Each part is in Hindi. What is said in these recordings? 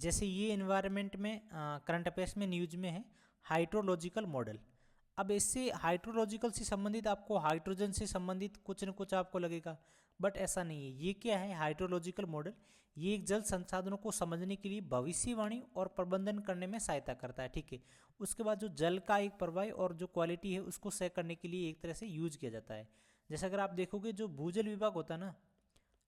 जैसे ये एनवायरनमेंट में करंट अफेयर्स में न्यूज में है हाइड्रोलॉजिकल मॉडल। अब इससे हाइड्रोलॉजिकल से संबंधित आपको हाइड्रोजन से संबंधित कुछ न कुछ आपको लगेगा, बट ऐसा नहीं है। ये क्या है हाइड्रोलॉजिकल मॉडल? ये एक जल संसाधनों को समझने के लिए भविष्यवाणी और प्रबंधन करने में सहायता करता है, ठीक है। उसके बाद जो जल का एक प्रवाह और जो क्वालिटी है उसको तय करने के लिए एक तरह से यूज किया जाता है। जैसे अगर आप देखोगे जो भूजल विभाग होता है ना,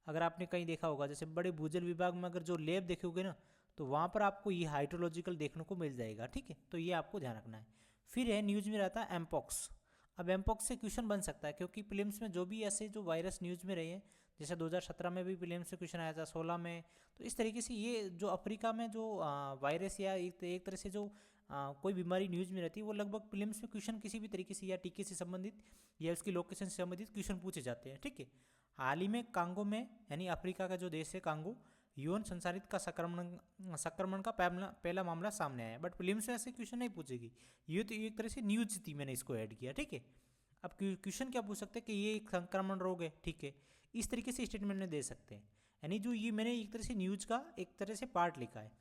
अगर आपने कहीं देखा होगा, जैसे बड़े भूजल विभाग में अगर जो लैब देखोगे ना, तो वहाँ पर आपको ये हाइड्रोलॉजिकल देखने को मिल जाएगा, ठीक है। तो ये आपको ध्यान रखना है। फिर है न्यूज में रहता है एमपॉक्स। अब एमपॉक्स से क्वेश्चन बन सकता है, क्योंकि प्रीलिम्स में जो भी ऐसे जो वायरस न्यूज में रहे हैं, जैसे 2017 में भी प्रीलिम्स से क्वेश्चन आया था, 16 में, तो इस तरीके से ये जो अफ्रीका में जो वायरस या एक तरह से जो कोई बीमारी न्यूज में रहती है, वो लगभग प्रीलिम्स में क्वेश्चन किसी भी तरीके से या टीके से संबंधित या उसकी लोकेशन से संबंधित क्वेश्चन पूछे जाते हैं, ठीक है। हाल ही में कांगो में, यानी अफ्रीका का जो देश है कांगो, यौन संचारित का संक्रमण का पहला मामला सामने आया, बट प्रीलिम्स में ऐसे क्वेश्चन नहीं पूछेगी। ये तो एक तरह से न्यूज थी, मैंने इसको ऐड किया, ठीक है। अब क्वेश्चन क्या पूछ सकते हैं कि ये एक संक्रमण रोग है, ठीक है। इस तरीके से स्टेटमेंट में दे सकते हैं। यानी जो ये मैंने एक तरह से न्यूज का एक तरह से पार्ट लिखा है।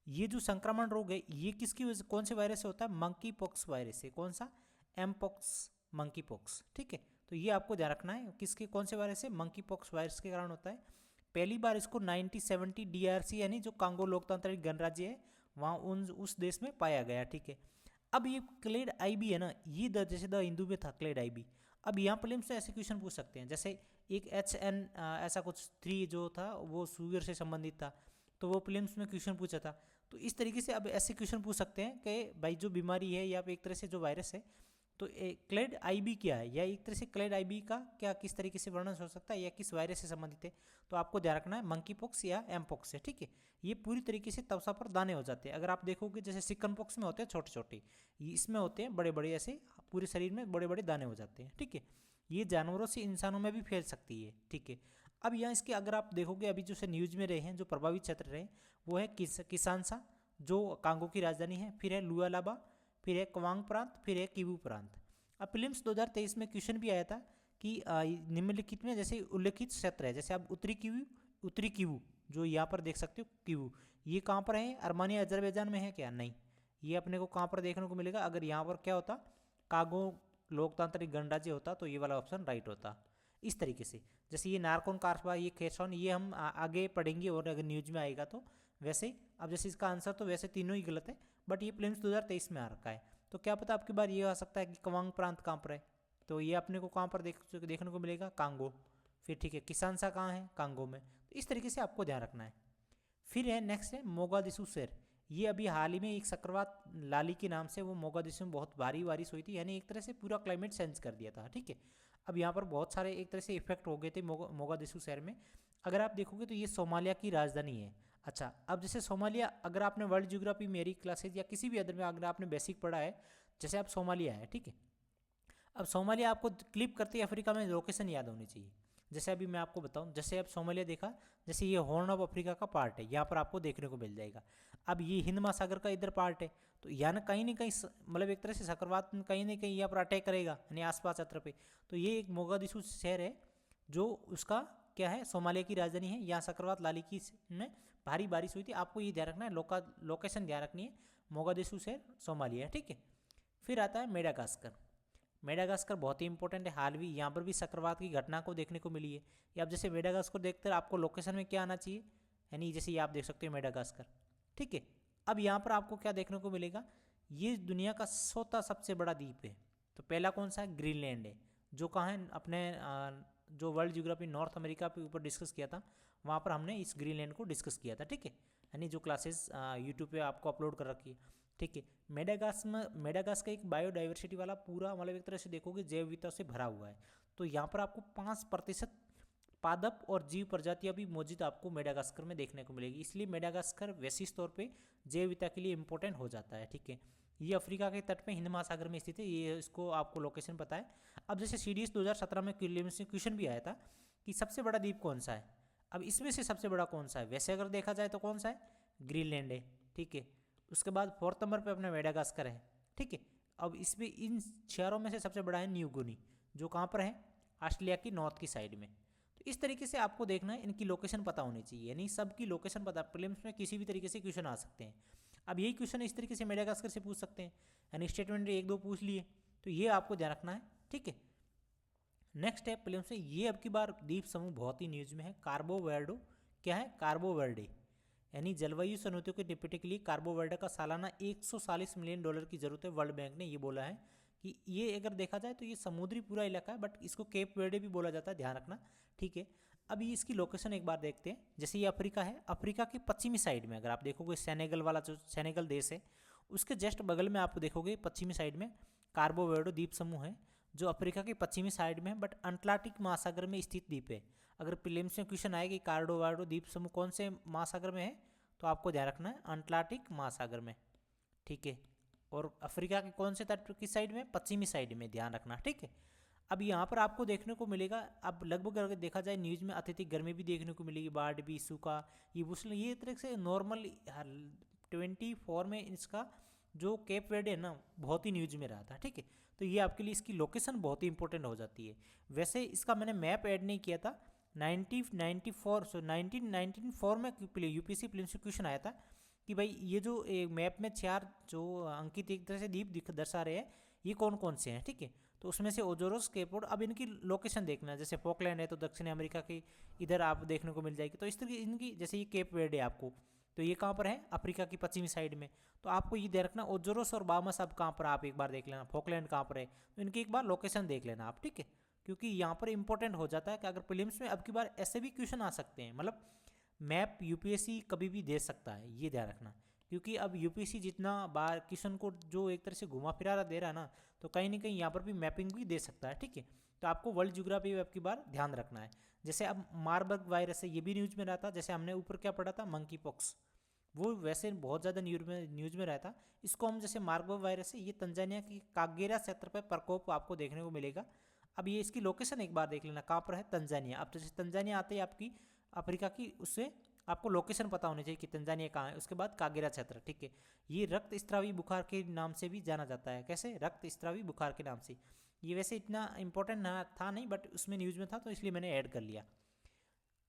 ये जो संक्रमण रोग है ये किसकी वजह से, कौन से वायरस से होता है? मंकी पॉक्स वायरस से। कौन सा? एमपॉक्स, मंकी पॉक्स, ठीक है। तो ये आपको ध्यान रखना है, किसके कौन से वायरस से? मंकी पॉक्स वायरस के कारण होता है। पहली बार इसको 1970 डीआरसी यानी जो कांगो लोकतांत्रिक गणराज्य है वहाँ उस देश में पाया गया, ठीक है। अब ये क्लेड आईबी है ना, ये जैसे द हिंदू में था क्लेड आईबी। अब यहाँ प्रीलिम्स से ऐसे क्वेश्चन पूछ सकते हैं, जैसे एक HN ऐसा कुछ 3 जो था वो शुगर से संबंधित था, तो वो प्रीलिम्स में क्वेश्चन पूछा था। तो इस तरीके से अब ऐसे क्वेश्चन पूछ सकते हैं कि भाई जो बीमारी है या एक तरह से जो वायरस है, तो क्लेड आईबी क्या है, या एक तरह से क्लेड आईबी का क्या किस तरीके से वर्णन हो सकता है या किस वायरस से संबंधित है। तो आपको ध्यान रखना है मंकी पॉक्स या एमपॉक्स है, ठीक है। ये पूरी तरीके से त्वचा पर दाने हो जाते हैं। अगर आप देखोगे जैसे चिकन पॉक्स में होते हैं छोटे छोटे, इसमें होते हैं बड़े बड़े, ऐसे पूरे शरीर में बड़े बड़े दाने हो जाते हैं, ठीक है। ये जानवरों से इंसानों में भी फैल सकती है, ठीक है। अब यहाँ इसके अगर आप देखोगे अभी जो से न्यूज में रहे हैं जो प्रभावित क्षेत्र रहे, वो है किसानसा जो कांगो की राजधानी है, फिर है लुआलाबा, फिर है क्वांग प्रांत, फिर है किवू प्रांत। अब प्रीलिम्स 2023 में क्वेश्चन भी आया था कि निम्नलिखित में जैसे उल्लेखित क्षेत्र है, जैसे आप उत्तरी किवू जो यहाँ पर देख सकते हो किवू, ये कहाँ पर है? अर्मानिया अजरबैजान में है क्या? नहीं। ये अपने को कहाँ पर देखने को मिलेगा? अगर यहाँ पर क्या होता, कांगो लोकतांत्रिक गणराज्य होता, तो ये वाला ऑप्शन राइट होता। इस तरीके से जैसे ये नारकोन कार्बा, ये खेसॉन, ये हम आगे पढ़ेंगे और अगर न्यूज में आएगा तो वैसे। अब जैसे इसका आंसर तो वैसे तीनों ही गलत है, बट ये प्रीलिम्स 2023 में आ रखा है। तो क्या पता आपकी बार ये आ सकता है कि कवांग प्रांत कहाँ पर है, तो ये अपने को कहाँ पर देखने को मिलेगा? कांगो। फिर ठीक है, किसानसा कहाँ है? कांगो में। तो इस तरीके से आपको ध्यान रखना है। फिर है नेक्स्ट है मोगादिशु शहर। ये अभी हाल ही में एक चक्रवात लाली के नाम से वो मोगादिशु में बहुत भारी बारिश हुई थी, यानी एक तरह से पूरा क्लाइमेट चेंज कर दिया था, ठीक है। अब यहाँ पर बहुत सारे एक तरह से इफेक्ट हो गए थे मोगादिशु शहर में। अगर आप देखोगे तो ये सोमालिया की राजधानी है। अच्छा, अब जैसे सोमालिया, अगर आपने वर्ल्ड ज्योग्राफी मेरी क्लासेज या किसी भी अदर में अगर आपने बेसिक पढ़ा है, जैसे आप सोमालिया है, ठीक है। अब सोमालिया आपको क्लिप करते ही अफ्रीका में लोकेशन याद होनी चाहिए। जैसे अभी मैं आपको बताऊं, जैसे आप सोमालिया देखा, जैसे ये हॉर्न ऑफ अफ्रीका का पार्ट है, यहाँ पर आपको देखने को मिल जाएगा। अब ये हिंद महासागर का इधर पार्ट है, तो यहाँ ना कहीं मतलब एक तरह से चक्रवात कहीं ना कहीं यहाँ पर अटैक करेगा, यानी आसपास क्षेत्र पे। तो ये एक मोगादिशु शहर है जो उसका क्या है, सोमालिया की राजधानी है। यहाँ चक्रवात लाली की में भारी बारिश हुई थी। आपको ये ध्यान रखना है, लोकेशन ध्यान रखनी है, मोगादिशु शहर सोमालिया, ठीक है। फिर आता है मेडागास्कर। मेडागास्कर बहुत ही इंपॉर्टेंट है, हाल भी यहाँ पर भी चक्रवात की घटना को देखने को मिली है। या आप जैसे मेडागास्कर देखते हैं, आपको लोकेशन में क्या आना चाहिए, यानी जैसे ये आप देख सकते हो मेडागास्कर, ठीक है। अब यहाँ पर आपको क्या देखने को मिलेगा, ये दुनिया का चौथा सबसे बड़ा द्वीप है। तो पहला कौन सा है? ग्रीनलैंड है, जो कहाँ है अपने जो वर्ल्ड ज्योग्राफी नॉर्थ अमेरिका के ऊपर डिस्कस किया था, वहाँ पर हमने इस ग्रीनलैंड को डिस्कस किया था, ठीक है। यानी जो क्लासेस यूट्यूब पे आपको अपलोड कर रखी है, ठीक है। मेडागास का एक बायोडाइवर्सिटी वाला पूरा मतलब एक तरह से देखोगे जैव विविधता से भरा हुआ है। तो यहाँ पर आपको 5% पादप और जीव प्रजातियां भी मौजूद आपको मेडागास्कर में देखने को मिलेगी। इसलिए मेडागास्कर वैश्विक तौर पे जैव विविधता के लिए इंपॉर्टेंट हो जाता है, ठीक है। ये अफ्रीका के तट पे हिंद महासागर में स्थित है, ये इसको आपको लोकेशन पता है। अब जैसे CDS 2017 में क्वेश्चन भी आया था कि सबसे बड़ा द्वीप कौन सा है। अब इसमें से सबसे बड़ा कौन सा है? वैसे अगर देखा जाए तो कौन सा है? ग्रीनलैंड है, ठीक है। उसके बाद 4th नंबर पे अपना मेडागास्कर है, ठीक है। अब इसमें इन शहरों में से सबसे बड़ा है न्यू गिनी, जो कहाँ पर है? ऑस्ट्रेलिया की नॉर्थ की साइड में। तो इस तरीके से आपको देखना है, इनकी लोकेशन पता होनी चाहिए, यानी सबकी लोकेशन पता। प्रीलिम्स में किसी भी तरीके से क्वेश्चन आ सकते हैं। अब यही क्वेश्चन इस तरीके से मेडागास्कर से पूछ सकते हैं, यानी स्टेटमेंट एक दो पूछ लिए, तो ये आपको ध्यान रखना है, ठीक है। नेक्स्ट है प्रीलिम्स में, ये अब की बार द्वीप समूह बहुत ही न्यूज में है, कार्बो वर्डो, क्या है, कार्बो वर्डे, यानी जलवायु चुनौतियों के निपटने के लिए कार्बो वर्डे का सालाना $140 मिलियन की जरूरत है। वर्ल्ड बैंक ने ये बोला है कि ये अगर देखा जाए तो ये समुद्री पूरा इलाका है, बट इसको केप वर्डे भी बोला जाता है, ध्यान रखना, ठीक है। अब ये इसकी लोकेशन एक बार देखते हैं। जैसे ये अफ्रीका है, अफ्रीका की पश्चिमी साइड में अगर आप देखोगे सेनेगल वाला जो सेनेगल देश है उसके जस्ट बगल में आप देखोगे पश्चिमी साइड में कार्बो वर्डे द्वीप समूह है, जो अफ्रीका की पश्चिमी साइड में है, बट अटलांटिक महासागर में स्थित द्वीप है। अगर प्रीलिम्स में क्वेश्चन आए कि कार्बो वर्डे द्वीप समूह कौन से महासागर में है, तो आपको ध्यान रखना है अटलांटिक महासागर में, ठीक है। और अफ्रीका के कौन से तट की साइड में, पश्चिमी साइड में, ध्यान रखना, ठीक है। अब यहाँ पर आपको देखने को मिलेगा, अब लगभग अगर देखा जाए न्यूज़ में अत्यधिक गर्मी भी देखने को मिलेगी, बाढ़ भी, सूखा, ये भूस्खलन, ये तरह से नॉर्मल 24 में इसका जो केप वर्डे है ना बहुत ही न्यूज में रहा था, ठीक है। तो ये आपके लिए इसकी लोकेशन बहुत ही इंपॉर्टेंट हो जाती है। वैसे इसका मैंने मैप ऐड नहीं किया था, 1994 में यूपीएससी प्रीलिम्स में क्वेश्चन आया था कि भाई ये जो मैप में 4 जो अंकित एक तरह से द्वीप दर्शा रहे हैं, ये कौन कौन से हैं, ठीक है। तो उसमें से ओजोरोस, केपोड, अब इनकी लोकेशन देखना है। जैसे फॉकलैंड है तो दक्षिण अमेरिका की इधर आप देखने को मिल जाएगी। तो इस तरह इनकी, जैसे ये केप वर्डे है आपको, तो ये कहाँ पर है, अफ्रीका की पश्चिमी साइड में। तो आपको ये ध्यान रखना ओजोरोस और बामस अब कहाँ पर, आप एक बार देख लेना, फॉकलैंड कहाँ पर है, तो इनकी एक बार लोकेशन देख लेना आप, ठीक है। क्योंकि यहाँ पर इंपॉर्टेंट हो जाता है कि अगर प्रीलिम्स में अब की बार ऐसे भी क्वेश्चन आ सकते हैं, मतलब मैप यूपीएससी कभी भी दे सकता है, ये ध्यान रखना। क्योंकि अब यूपीएससी जितना बार क्वेश्चन को जो एक तरह से घुमा फिरा दे रहा है ना, तो कहीं ना कहीं यहाँ पर भी मैपिंग भी दे सकता है, ठीक है। तो आपको वर्ल्ड ज्योग्राफी अब की बार ध्यान रखना है। जैसे अब मार्बर्ग वायरस है, ये भी न्यूज में रहा था। जैसे हमने ऊपर क्या पढ़ा था, मंकी पॉक्स, वो वैसे बहुत ज़्यादा न्यूज में रहता। इसको हम जैसे मार्बर्ग वायरस है, ये तंजानिया की कागेरा क्षेत्र पर प्रकोप आपको देखने को मिलेगा। अब ये इसकी लोकेशन एक बार देख लेना, कहाँ पर है, तंजानिया। अब जैसे तंजानिया आते ही आपकी अफ्रीका की, उससे आपको लोकेशन पता होनी चाहिए कि तंजानिया कहाँ है। उसके बाद कागेरा क्षेत्र, ठीक है। ये रक्त स्त्रावी बुखार के नाम से भी जाना जाता है। कैसे, रक्त स्त्रावी बुखार के नाम से। ये वैसे इतना इंपॉर्टेंट था नहीं, बट उसमें न्यूज़ में था तो इसलिए मैंने ऐड कर लिया।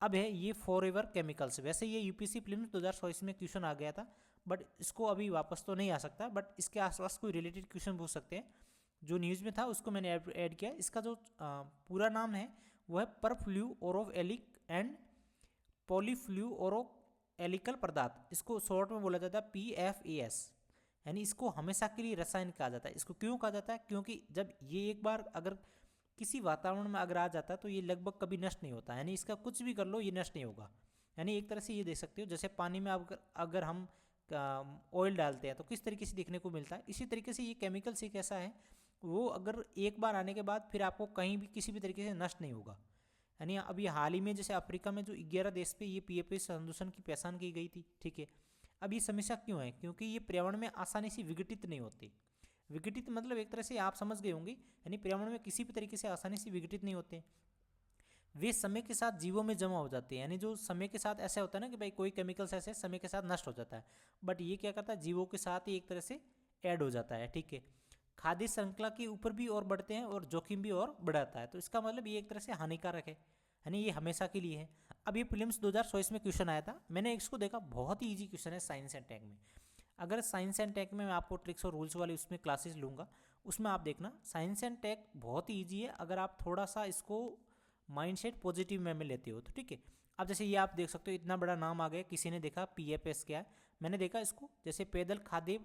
अब है ये फॉरएवर केमिकल्स। वैसे ये यूपीएससी प्रीलिम्स 2024 में क्वेश्चन आ गया था, बट इसको अभी वापस तो नहीं आ सकता, बट इसके आसपास कोई रिलेटेड क्वेश्चन पूछ सकते हैं। जो न्यूज़ में था उसको मैंने ऐड किया। इसका जो पूरा नाम है वो है परफ्लू ओरोव एलिक एंड पॉलीफ्लू ओरो एलिकल पदार्थ। इसको शॉर्ट में बोला जाता है PFAS, यानी इसको हमेशा के लिए रसायन कहा जाता है। इसको क्यों कहा जाता है, क्योंकि जब ये एक बार अगर किसी वातावरण में अगर आ जाता है तो ये लगभग कभी नष्ट नहीं होता, यानी इसका कुछ भी कर लो ये नष्ट नहीं होगा। यानी एक तरह से ये देख सकते हो, जैसे पानी में अगर हम ऑयल डालते हैं तो किस तरीके से देखने को मिलता है, इसी तरीके से ये केमिकल्स एक ऐसा है, वो अगर एक बार आने के बाद फिर आपको कहीं भी किसी भी तरीके से नष्ट नहीं होगा। यानी अभी हाल ही में जैसे अफ्रीका में जो 11 देश पे ये PFAS प्रदूषण की पहचान की गई थी, ठीक है। अब ये समस्या क्यों है, क्योंकि ये पर्यावरण में आसानी से विघटित नहीं होते। विघटित मतलब एक तरह से आप समझ गए होंगे, यानी पर्यावरण में किसी भी तरीके से आसानी से विघटित नहीं होते। वे समय के साथ जीवों में जमा हो जाते हैं। यानी जो समय के साथ ऐसा होता है ना कि भाई कोई केमिकल्स ऐसे समय के साथ नष्ट हो जाता है, बट ये क्या करता है, जीवों के साथ ही एक तरह से ऐड हो जाता है, ठीक है। खाद्य श्रृंखला के ऊपर भी और बढ़ते हैं और जोखिम भी और बढ़ाता है। तो इसका मतलब ये एक तरह से हानिकारक है, यानी ये हमेशा के लिए है। अब ये प्रीलिम्स 2024 में क्वेश्चन आया था, मैंने इसको देखा, बहुत ही ईजी क्वेश्चन है साइंस एंड टेक में। अगर साइंस एंड टेक में मैं आपको ट्रिक्स और रूल्स वाली उसमें क्लासेस लूँगा, उसमें आप देखना साइंस एंड टेक बहुत ही ईजी है अगर आप थोड़ा सा इसको माइंडसेट पॉजिटिव में लेते हो तो, ठीक है। अब जैसे ये आप देख सकते हो, इतना बड़ा नाम आ गया, किसी ने देखा PFAS क्या है, मैंने देखा इसको, जैसे पैदल खाद्य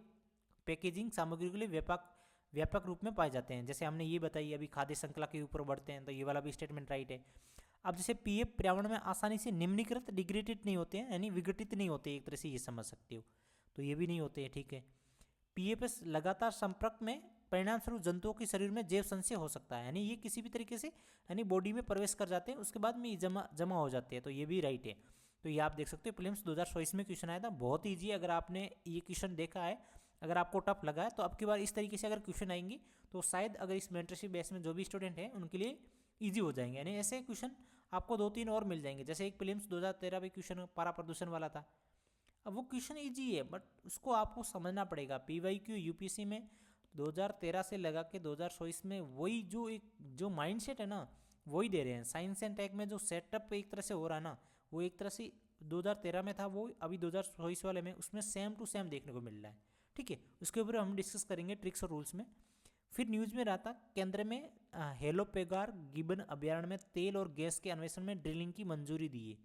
पैकेजिंग सामग्री के लिए व्यापक रूप में पाए जाते हैं। जैसे हमने ये बताई अभी खाद्य श्रृंखला के ऊपर बढ़ते हैं, तो ये वाला भी स्टेटमेंट राइट है। अब जैसे PF पर्यावरण में आसानी से निम्नीकृत डिग्रेडेड नहीं होते हैं, यानी विघटित नहीं होते, एक तरह से ये समझ सकते हो, तो ये भी नहीं होते हैं, ठीक है। PFAS लगातार संपर्क में परिणाम स्वरूप जंतुओं के शरीर में जैव संचय हो सकता है, यानी ये किसी भी तरीके से यानी बॉडी में प्रवेश कर जाते हैं, उसके बाद में जमा हो जाते हैं, तो ये भी राइट है। तो ये आप देख सकते हो प्रीलिम्स 2024 में क्वेश्चन आया था, बहुत ईजी। अगर आपने ये क्वेश्चन देखा है, अगर आपको टफ लगा है, तो अब की बार इस तरीके से अगर क्वेश्चन आएंगे तो शायद अगर इस मेंटरशिप बेस में जो भी स्टूडेंट हैं उनके लिए ईजी हो जाएंगे। यानी ऐसे क्वेश्चन आपको 2-3 और मिल जाएंगे। जैसे एक प्रीलिम्स 2013 में क्वेश्चन पारा प्रदूषण वाला था, अब वो क्वेश्चन ईजी है बट उसको आपको समझना पड़ेगा। PYQ UPSC में 2013 से लगा के 2024 में वही जो एक जो माइंडसेट है ना, वही दे रहे हैं। साइंस एंड टेक में जो सेटअप एक तरह से हो रहा है ना, वो एक तरह से 2013 में था, वो अभी 2024 वाले में उसमें सेम टू सेम देखने को मिल रहा है। ठीक है, उसके ऊपर हम डिस्कस करेंगे ट्रिक्स और रूल्स में। फिर न्यूज़ में रहा था केंद्र में हेलोपेगार गिबन अभ्यारण्य में तेल और गैस के अन्वेषण में ड्रिलिंग की मंजूरी दी है।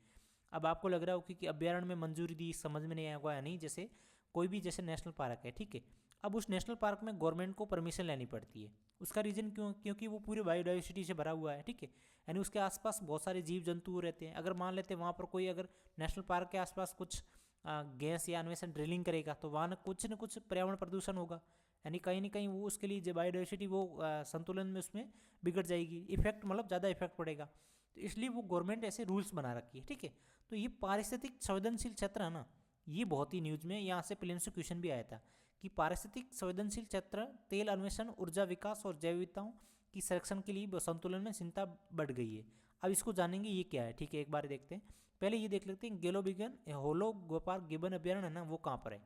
अब आपको लग रहा हो कि अभ्यारण्य में मंजूरी दी, समझ में नहीं आएगा या नहीं। जैसे कोई भी जैसे नेशनल पार्क है, ठीक है, अब उस नेशनल पार्क में गवर्नमेंट को परमिशन लेनी पड़ती है। उसका रीज़न क्यों? क्योंकि वो पूरे बायोडाइवर्सिटी से भरा हुआ है। ठीक है, यानी उसके आसपास बहुत सारे जीव जंतु रहते हैं। अगर मान लेते हैं वहाँ पर कोई अगर नेशनल पार्क के आसपास कुछ गैस या अन्वेषण ड्रिलिंग करेगा तो वहाँ न कुछ पर्यावरण प्रदूषण होगा, यानी कहीं ना कहीं वो उसके लिए जो बायोडाइवर्सिटी वो संतुलन में उसमें बिगड़ जाएगी, इफेक्ट मतलब ज़्यादा इफेक्ट पड़ेगा। तो इसलिए वो गवर्नमेंट ऐसे रूल्स बना रखी है। ठीक है, तो ये पारिस्थितिक संवेदनशील क्षेत्र है ना, ये बहुत ही न्यूज़ में यहाँ से प्रीलिम्स से क्वेश्चन भी आया था कि पारिस्थितिक संवेदनशील क्षेत्र तेल अन्वेषण, ऊर्जा विकास और जैव विविधताओं की संरक्षण के लिए संतुलन में चिंता बढ़ गई है। अब इसको जानेंगे ये क्या है। ठीक है, एक बार देखते हैं। पहले ये देख लेते हैं गेलोबिगन होलो गोपाल गिबन अभ्यारण्य है ना, वो कहाँ पर है।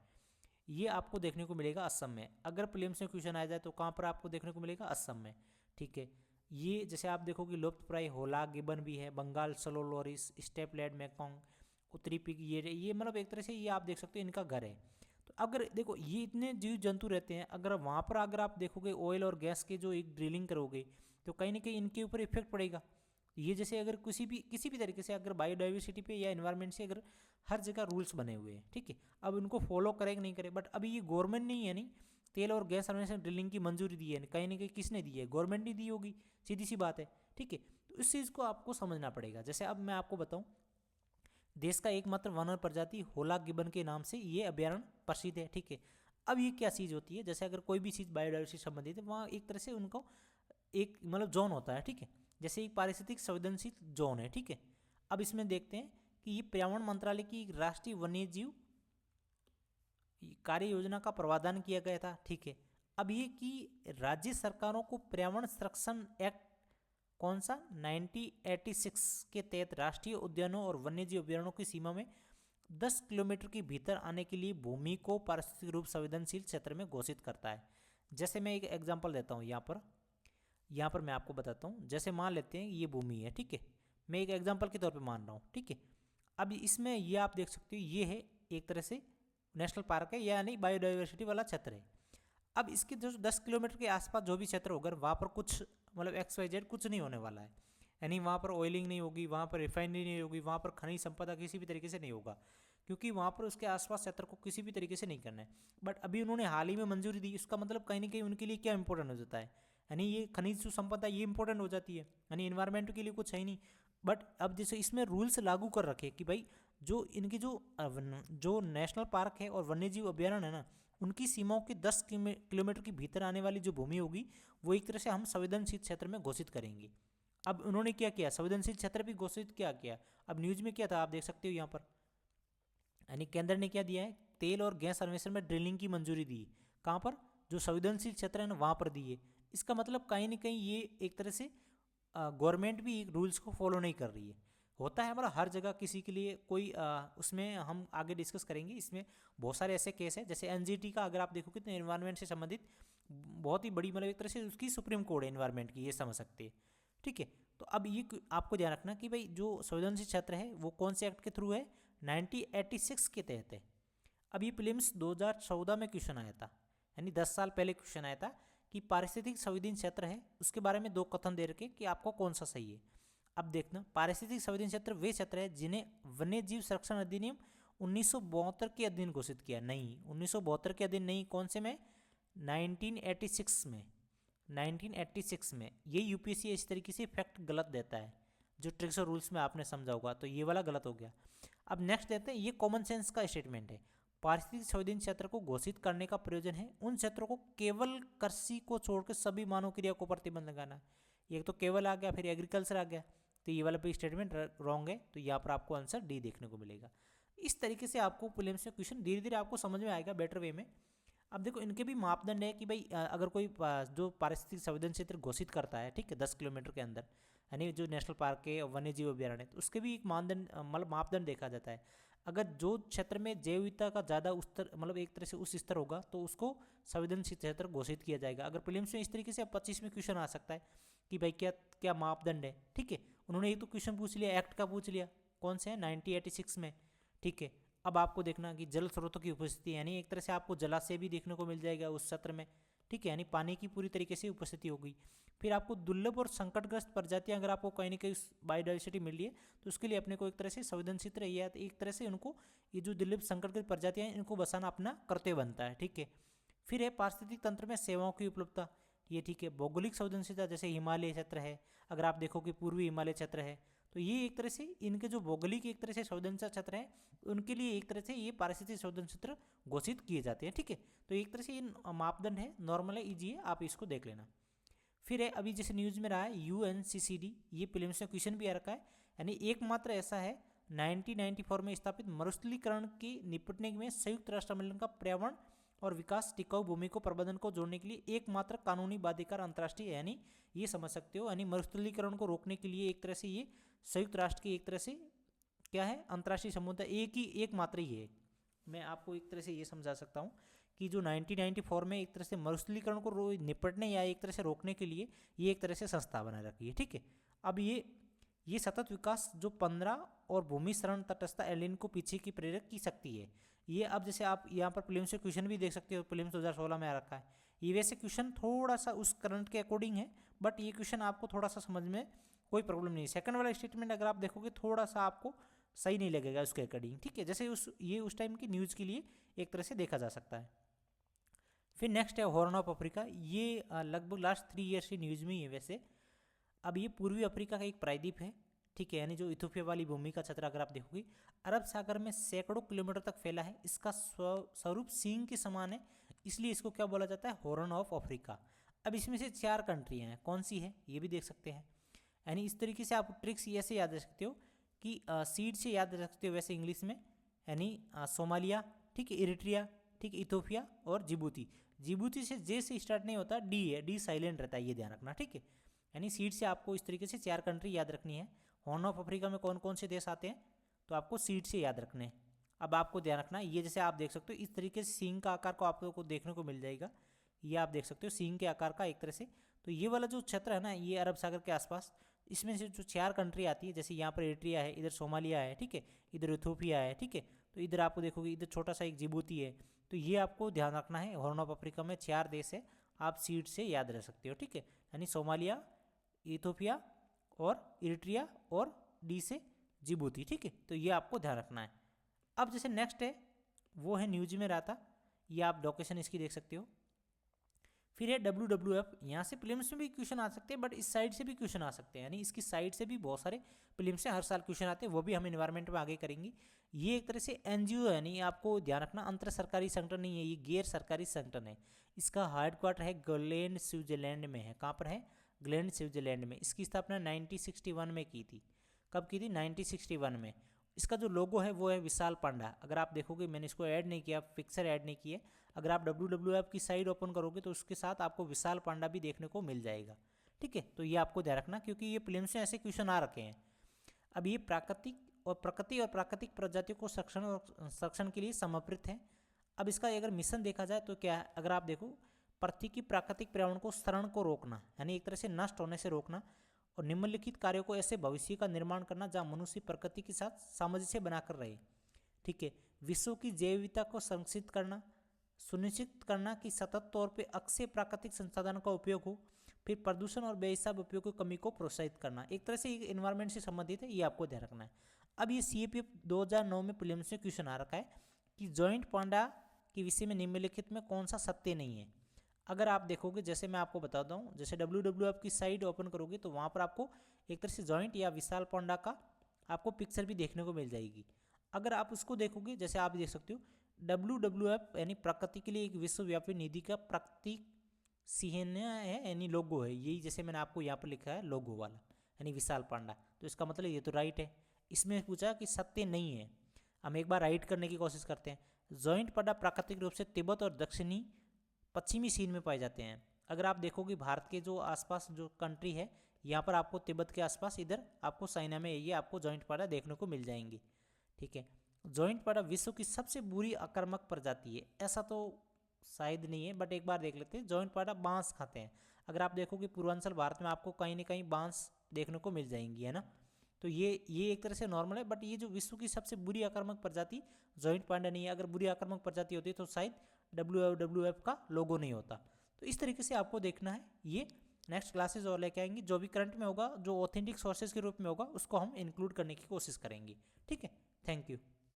ये आपको देखने को मिलेगा असम में। अगर प्रीलिम्स में क्वेश्चन आ जाए तो कहाँ पर आपको देखने को मिलेगा, असम में। ठीक है, ये जैसे आप देखोगे लुप्तप्राय होला गिबन भी है, बंगाल सलोलोरिस, स्टेपलैंड मैकोंग, उत्तरी पिग, ये मतलब एक तरह से ये आप देख सकते हो इनका घर है। तो अगर देखो ये इतने जीव जंतु रहते हैं, अगर वहाँ पर अगर आप देखोगे ऑयल और गैस के जो एक ड्रिलिंग करोगे तो कहीं ना कहीं इनके ऊपर इफेक्ट पड़ेगा। ये जैसे अगर किसी भी तरीके से अगर बायोडाइवर्सिटी पे या इन्वायरमेंट से अगर हर जगह रूल्स बने हुए हैं, ठीक है, अब उनको फॉलो करें कि नहीं करें, बट अभी ये गवर्नमेंट नहीं है, नहीं तेल और गैस अन्वेषण ड्रिलिंग की मंजूरी दी है, कहीं ना कहीं किसने दी है, गवर्नमेंट ने दी होगी, सीधी सी बात है। ठीक है, तो इस चीज़ को आपको समझना पड़ेगा। जैसे अब मैं आपको बताऊं, देश का एकमात्र वन प्रजाति होला गिबन के नाम से ये अभ्यारण्य प्रसिद्ध है। ठीक है, अब ये क्या चीज़ होती है, जैसे अगर कोई भी चीज़ बायोडाइवर्सिटी से संबंधित है, वहाँ एक तरह से उनको एक मतलब जोन होता है। ठीक है, जैसे एक पारिस्थितिक संवेदनशील जोन है। ठीक है, अब इसमें देखते हैं कि ये पर्यावरण मंत्रालय की राष्ट्रीय वन्यजीव कार्य योजना का प्रावधान किया गया था। ठीक है, अब ये कि राज्य सरकारों को पर्यावरण संरक्षण एक्ट कौन सा 1986 के तहत राष्ट्रीय उद्यानों और वन्यजीव अभ्यारण्यों की सीमा में 10 किलोमीटर के भीतर आने के लिए भूमि को पारिस्थितिक रूप संवेदनशील क्षेत्र में घोषित करता है। जैसे मैं एक एग्जांपल देता हूँ यहाँ पर मैं आपको बताता हूँ। जैसे मान लेते हैं ये भूमि है, ठीक है, मैं एक एग्जांपल के तौर पे मान रहा हूँ। ठीक है, अब इसमें ये आप देख सकते हो ये है एक तरह से नेशनल पार्क है, यानी बायोडाइवर्सिटी वाला क्षेत्र है। अब इसके जो 10 किलोमीटर के आसपास जो भी क्षेत्र होगा वहाँ पर कुछ मतलब XYZ कुछ नहीं होने वाला है, यानी वहाँ पर ऑयलिंग नहीं होगी, वहाँ पर रिफाइनरी नहीं होगी, वहाँ पर खनिज संपदा किसी भी तरीके से नहीं होगा, क्योंकि वहाँ पर उसके आसपास क्षेत्र को किसी भी तरीके से नहीं करना है। बट अभी उन्होंने हाल ही में मंजूरी दी, इसका मतलब कहीं ना कहीं उनके लिए क्या इंपॉर्टेंट हो जाता है, यानी ये खनिज संपदा ये इंपॉर्टेंट हो जाती है, यानी इन्वायरमेंट के लिए कुछ है ही नहीं। बट अब जैसे इसमें रूल्स लागू कर रखे कि भाई जो इनकी जो नेशनल पार्क है और वन्यजीव अभ्यारण्य है ना, उनकी सीमाओं के 10 किलोमीटर के भीतर आने वाली जो भूमि होगी वो एक तरह से हम संवेदनशील क्षेत्र में घोषित करेंगे। अब उन्होंने क्या किया, संवेदनशील क्षेत्र भी घोषित क्या किया। अब न्यूज में क्या था आप देख सकते हो यहाँ पर, यानी केंद्र ने क्या दिया है, तेल और गैस अन्वेषण में ड्रिलिंग की मंजूरी दी। कहाँ पर, जो संवेदनशील क्षेत्र है ना वहाँ पर दी है। इसका मतलब कहीं ना कहीं ये एक तरह से गवर्नमेंट भी रूल्स को फॉलो नहीं कर रही है। होता है हमारा हर जगह किसी के लिए कोई उसमें हम आगे डिस्कस करेंगे। इसमें बहुत सारे ऐसे केस हैं, जैसे NGT का अगर आप देखोगे तो एनवायरनमेंट से संबंधित बहुत ही बड़ी मतलब एक तरह से उसकी सुप्रीम कोर्ट है एनवायरनमेंट की, ये समझ सकते हैं। ठीक है, तो अब ये आपको ध्यान रखना कि भाई जो संवेदनशील क्षेत्र है वो कौन से एक्ट के थ्रू है, 1986 के तहत है। अब ये प्रीलिम्स 2014 में क्वेश्चन आया था, यानी 10 साल पहले क्वेश्चन आया था कि पारिस्थितिक संवेदनशील क्षेत्र है, उसके बारे में 2 कथन दे रखे कि आपको कौन सा सही है। अब देखना, पारिस्थितिक संवेदनशील क्षेत्र वे क्षेत्र है जिन्हें वन्यजीव संरक्षण अधिनियम 1972 के अधीन घोषित किया। नहीं, 1972 के अधीन नहीं, कौन से में, 1986 में। 1986 में ये यूपीएससी इस तरीके से फैक्ट गलत देता है, जो ट्रिक्स और रूल्स में आपने समझा होगा, तो ये वाला गलत हो गया। अब नेक्स्ट देते हैं, ये कॉमन सेंस का स्टेटमेंट है। पारिस्थितिक संवेदनशील क्षेत्र को घोषित करने का प्रयोजन है उन क्षेत्रों को केवल कृषि को छोड़कर सभी मानव क्रिया को प्रतिबंध लगाना। एक तो केवल आ गया, फिर एग्रीकल्चर आ गया, तो ये वाला भी स्टेटमेंट रॉन्ग है, तो यहाँ पर आपको आंसर डी देखने को मिलेगा। इस तरीके से आपको प्रीलिम्स में क्वेश्चन धीरे धीरे आपको समझ में आएगा बेटर वे में। अब देखो इनके भी मापदंड है कि भाई अगर कोई जो पारिस्थितिक संवेदनशील क्षेत्र घोषित करता है, ठीक है, 10 किलोमीटर के अंदर, यानी जो नेशनल पार्क के वन्यजीव अभ्यारण्य, तो उसके भी एक मानदंड मतलब मापदंड देखा जाता है। अगर जो क्षेत्र में जैव विविधता का ज़्यादा स्तर मतलब एक तरह से उस स्तर होगा तो उसको संवेदनशील क्षेत्र घोषित किया जाएगा। अगर प्रीलिम्स में इस तरीके से 25 में क्वेश्चन आ सकता है कि भाई क्या क्या मापदंड है। ठीक है, उन्होंने एक तो क्वेश्चन पूछ लिया, एक्ट का पूछ लिया, कौन से है 1986 में। ठीक है, अब आपको देखना कि जल स्रोतों की उपस्थिति, यानी एक तरह से आपको जलाशय भी देखने को मिल जाएगा उस सत्र में। ठीक है, यानी पानी की पूरी तरीके से उपस्थिति हो गई। फिर आपको दुर्लभ और संकटग्रस्त प्रजातियां अगर आपको कहीं ना कहीं बायोडाइवर्सिटी मिल रही है तो उसके लिए अपने को एक तरह से संवेदनशील रही है, एक तरह से उनको ये जो दुर्लभ संकटग्रस्त प्रजातियां हैं इनको बसाना अपना कर्तव्य बनता है। ठीक है, फिर है पारिस्थितिक तंत्र में सेवाओं की उपलब्धता, ये ठीक है। भौगोलिक संवेदनशीलता, जैसे हिमालय क्षेत्र है, अगर आप देखो कि पूर्वी हिमालय क्षेत्र है, तो ये एक तरह से इनके जो भौगोलिक एक तरह से संवेदनशील क्षेत्र है उनके लिए एक तरह से ये पारिस्थितिक संवेदनशील क्षेत्र घोषित किए जाते हैं। ठीक है, तो एक तरह से ये मापदंड है, नॉर्मल है, ईजी है, आप इसको देख लेना। फिर है अभी जैसे न्यूज़ में रहा है UNCCD, ये प्रीलिम्स में क्वेश्चन भी आ रखा है, यानी एकमात्र ऐसा है 1994 में स्थापित मरुस्थलीकरण के निपटने में संयुक्त राष्ट्र सम्मेलन का पर्यावरण और विकास टिकाऊ भूमि को प्रबंधन को जोड़ने के लिए एकमात्र कानूनी बाध्यकार अंतर्राष्ट्रीय, यानी ये समझ सकते हो, यानी मरुस्थलीकरण को रोकने के लिए एक तरह से ये संयुक्त राष्ट्र की एक तरह से क्या है अंतर्राष्ट्रीय समुदाय एकमात्र ही है। मैं आपको एक तरह से ये समझा सकता हूँ कि जो 1994 में एक तरह से मरुस्थलीकरण को निपटने या एक तरह से रोकने के लिए ये एक तरह से संस्था बना रखी है। ठीक है, अब ये सतत विकास जो 15 और भूमि शरण तटस्थता एलियन को पीछे की प्रेरक की सकती है। ये अब जैसे आप यहाँ पर प्रीलिम्स से क्वेश्चन भी देख सकते हो, प्रीलिम्स 2016 में आ रखा है। ये वैसे क्वेश्चन थोड़ा सा उस करंट के अकॉर्डिंग है, बट ये क्वेश्चन आपको थोड़ा सा समझ में कोई प्रॉब्लम नहीं। सेकंड वाला स्टेटमेंट अगर आप देखोगे थोड़ा सा आपको सही नहीं लगेगा उसके अकॉर्डिंग। ठीक है, जैसे उस टाइम की न्यूज़ के लिए एक तरह से देखा जा सकता है। फिर नेक्स्ट है हॉर्न ऑफ अफ्रीका, ये लगभग लास्ट 3 ईयर्स की न्यूज़ में ही है वैसे। अब ये पूर्वी अफ्रीका का एक प्रायद्वीप है। ठीक है, यानी जो इथोपिया वाली भूमि का क्षेत्र अगर आप देखोगे अरब सागर में सैकड़ों किलोमीटर तक फैला है। इसका स्वरूप सींग के समान है, इसलिए इसको क्या बोला जाता है, हॉर्न ऑफ अफ्रीका। अब इसमें से 4 कंट्रियाँ हैं, कौन सी है ये भी देख सकते हैं। यानी इस तरीके से आप ट्रिक्स ऐसे याद रख सकते हो कि सीड से याद रख सकते हो वैसे इंग्लिश में, यानी सोमालिया, ठीक है, इरिट्रिया, ठीक है, इथोपिया और जिबूती। जिबूती से जे से स्टार्ट नहीं होता, डी है, डी साइलेंट रहता है, ये ध्यान रखना। ठीक है, यानी सीड से आपको इस तरीके से 4 कंट्री याद रखनी है। हॉर्न ऑफ अफ्रीका में कौन कौन से देश आते हैं तो आपको सीड से याद रखने हैं। अब आपको ध्यान रखना ये जैसे आप देख सकते हो इस तरीके से सींग का आकार को आप लोगों को देखने को मिल जाएगा। ये आप देख सकते हो सींग के आकार का एक तरह से। तो ये वाला जो क्षेत्र है ना, ये अरब सागर के आसपास, इसमें से जो 4 कंट्री आती है, जैसे यहाँ पर एरिट्रिया है, इधर सोमालिया है, ठीक है, इधर इथोपिया है, ठीक है, तो इधर आपको देखोगे इधर छोटा सा एक जिबूती है। तो ये आपको ध्यान रखना है, हॉर्न ऑफ अफ्रीका में 4 देश है, आप सीड से याद रख सकते हो। ठीक है, यानी सोमालिया, इथोपिया और इरिट्रिया और डी से जिबूती। ठीक है, तो ये आपको ध्यान रखना है। अब जैसे नेक्स्ट है वो है न्यूज में रहा था, ये आप डोकेशन इसकी देख सकते हो। फिर है WWF, यहाँ से प्रीलिम्स में भी क्वेश्चन आ सकते हैं, बट इस साइड से भी क्वेश्चन आ सकते हैं, यानी इसकी साइड से भी बहुत सारे प्रीलिम्स से हर साल क्वेश्चन आते हैं, वो भी हम एनवायरनमेंट में आगे करेंगे। ये एक तरह से NGO है, यानी आपको ध्यान रखना अंतर सरकारी संगठन नहीं है, ये गैर सरकारी संगठन है। इसका हेडक्वार्टर है ग्लेन स्विट्जरलैंड में है। कहाँ पर है, ग्लेन स्विट्जरलैंड में। इसकी स्थापना 1961 में की थी। कब की थी, 1961 में। इसका जो लोगो है वो है विशाल पांडा। अगर आप देखोगे मैंने इसको ऐड नहीं किया, पिक्चर ऐड नहीं की है, अगर आप WWF की साइट ओपन करोगे तो उसके साथ आपको विशाल पांडा भी देखने को मिल जाएगा। ठीक है, तो ये आपको ध्यान रखना क्योंकि ये प्रीलिम्स में ऐसे क्वेश्चन आ रखे हैं। अब ये प्राकृतिक प्रजातियों को संरक्षण के लिए समर्पित है। अब इसका अगर मिशन देखा जाए तो क्या है, अगर आप देखो पृथ्वी की प्राकृतिक पर्यावरण को शरण को रोकना, यानी एक तरह से नष्ट होने से रोकना, और निम्नलिखित कार्यों को ऐसे भविष्य का निर्माण करना जहाँ मनुष्य प्रकृति के साथ सामंजस्य बनाकर रहे। ठीक है, विश्व की जैव विविधता को संरक्षित करना, सुनिश्चित करना कि सतत तौर पे अक्षय प्राकृतिक संसाधनों का उपयोग हो, फिर प्रदूषण और बेहिसाब उपयोग की कमी को प्रोत्साहित करना। एक तरह से एनवायरनमेंट से संबंधित है, ये आपको ध्यान रखना है। अब ये CAPF 2009 में प्रीलिम्स में क्वेश्चन आ रखा है कि जॉइंट पांडा के विषय में निम्नलिखित में कौन सा सत्य नहीं है। अगर आप देखोगे, जैसे मैं आपको बताता हूँ, जैसे WWF की साइट ओपन करोगे तो वहाँ पर आपको एक तरह से जॉइंट या विशाल पांडा का आपको पिक्चर भी देखने को मिल जाएगी। अगर आप उसको देखोगे, जैसे आप देख सकते हो WWF यानी प्रकृति के लिए एक विश्वव्यापी निधि का प्रतीक चिन्ह है, यानी लोगो है, यही जैसे मैंने आपको यहाँ पर लिखा है लोगो वाला, यानी विशाल पांडा। तो इसका मतलब ये तो राइट है। इसमें पूछा कि सत्य नहीं है, हम एक बार राइट करने की कोशिश करते हैं। जॉइंट पांडा प्राकृतिक रूप से तिब्बत और दक्षिणी पश्चिमी चीन में पाए जाते हैं। अगर आप देखोगे भारत के जो आसपास जो कंट्री है, यहाँ पर आपको तिब्बत के आसपास, इधर आपको चाइना में ये आपको जॉइंट पांडा देखने को मिल जाएंगे। ठीक है, जॉइंट पांडा विश्व की सबसे बुरी आक्रामक प्रजाति है, ऐसा तो शायद नहीं है, बट एक बार देख लेते हैं। जॉइंट पांडा बांस खाते हैं। अगर आप देखोगे पूर्वांचल भारत में आपको कहीं ना कहीं बांस देखने को मिल जाएंगी, है ना। तो ये एक तरह से नॉर्मल है, बट ये जो विश्व की सबसे बुरी आक्रामक प्रजाति जॉइंट पांडा नहीं है। अगर बुरी आक्रामक प्रजाति होती तो शायद WWF का लोगो नहीं होता। तो इस तरीके से आपको देखना है। ये नेक्स्ट क्लासेज और लेके आएंगे, जो भी करंट में होगा, जो ऑथेंटिक सोर्सेज के रूप में होगा, उसको हम इंक्लूड करने की कोशिश करेंगे। ठीक है, थैंक यू।